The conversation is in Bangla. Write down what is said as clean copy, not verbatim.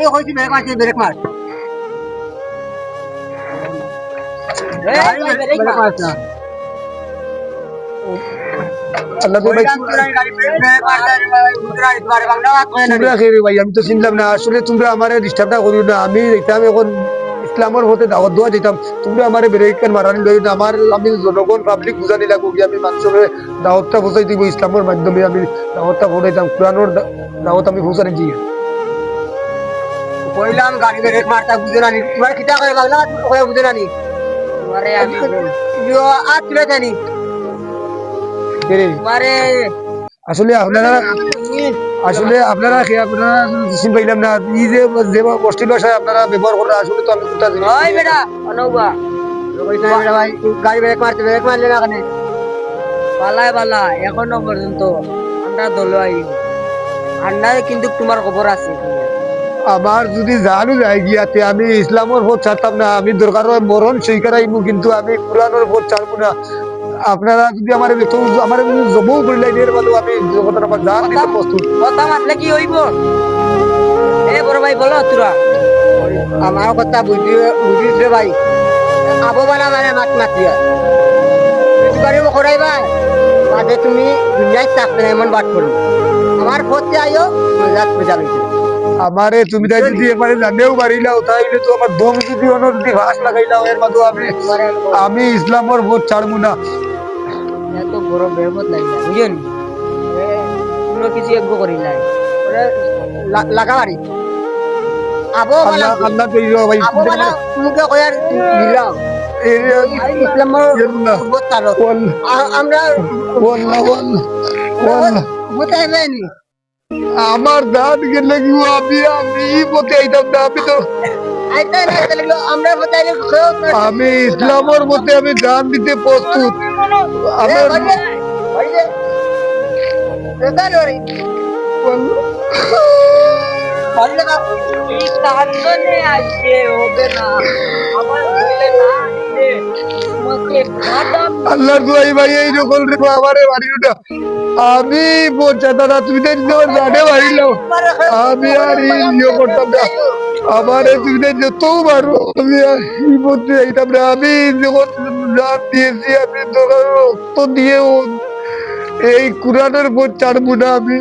গাড়ি হইছে ব্রেক মারছে ব্রেক মার ব্রেক মারছ না আল্লাহ তো ভাই তোমরা খেয়ে ভাই আমি তো চিনলাম না আসলে তোমরা আমার ডিস্টার্বটা করি না আমি যেতাম এখন ইসলামের হতে দাওয়াত দেওয়া যেতাম তোমরা আমার ব্রেকের মারানি লই না আমার আমি জনগণ পাবলিক বুঝানি লাগবো কি আমি মানুষের দাওয়াতটা পৌঁছাই দিব ইসলামের মাধ্যমে আমি দাওয়াতটা পৌঁছাইতাম কোরআনের দাওয়াত আমি পৌঁছানি জি কইলাম গাড়ি ব্রেক মারতা বুঝে না নি তোমার কিটা করে বাংলা কই বুঝে না নি তোমারে আমি ইয়ো আ তুলে জানি তোমারে আসলে আপনারা চিন পাইলাম না এই যে যে অশ্লীল ভাষায় আপনারা ব্যবহার করা আসলে তো আমি কোথা জানি ওই বেটা অনুবা ভাই গাড়ি ব্রেক মারতে ব্রেক মারলে না কেন পালায় পালা এখনো পর্যন্ত আমরা দলে আই আন্ডারে কিন্তু তোমার খবর আছে আমার যদি জানো যায় গিয়াতে আমি ইসলামের পথ ছাড়তাম না আমি দরকার হয় মরণ স্বীকার আইমু কিন্তু আমি কোরআনের পথ ছাড়বো না আপনারা যদি আমার আমার জবও করিলাই এর বাদও আমি জগতের আমার জান দিতে প্রস্তুত কথা মাতলে কি হইব এ বড় ভাই বলো তোরা আমার কথা বুঝিস রে ভাই আবো বানা মানে মাত মাতিয়া তুই পারিব করাইবা বাদে তুমি দুনিয়ায় থাকতে না এমন বাট করো আমার পথে আইও রাত বেজা লইছে আমারে তুমি তাই যদি এবারে জানেও পারিলাও তাইলে তো আমার দম যদি অন্য যদি ঘাস লাগাইলাও এর বাদও আমি ইসলামের পথ ছাড়বো না এত বড় বেহমত লাগিলা বুঝেন কোনো কিছু এগ্য করি নাই লাগাবারি আবো আল্লাহ আল্লাহ তো ইরো ভাই আবো বালা মুকে কয়ার দিলাও ইসলামের বহুত তারক আমরা বুঝাইবেনি আমার দাঁত গেলে কি আমি পথে আইতাম না আমি তো আমরা বুঝাইলে আমি ইসলামের মধ্যে আমি দান দিতে প্রস্তুত আমার আল্লাহ দুয়াই ভাই এই রকম রেখো আমারে বাড়িটা আমি পৌঁছাতা না তুমি জানে বাড়িলাম আমি আর ইয়ে করতাম না আমার তুমি যত মারো আমি আর এই মধ্যে আইতাম না আমি যখন জান দিয়েছি আমি রক্ত দিয়েও এই কোরআনের পথ ছাড়বো না আমি